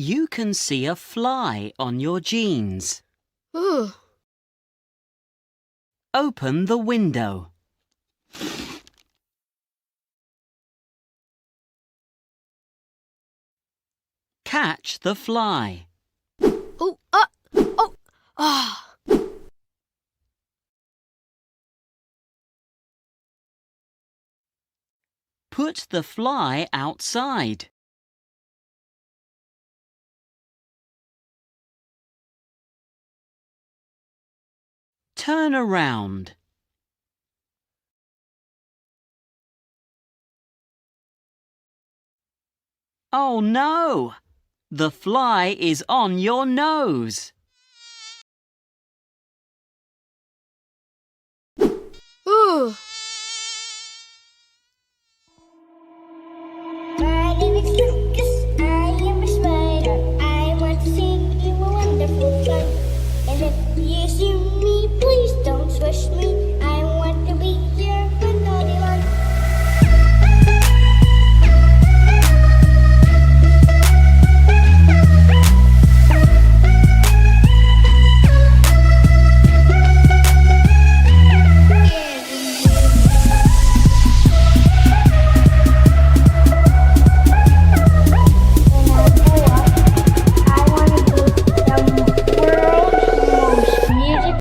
You can see a fly on your jeans. Ugh. Open the window. Catch the fly. Oh, oh, ah. Put the fly outside. Turn around. Oh no! The fly is on your nose. Ooh.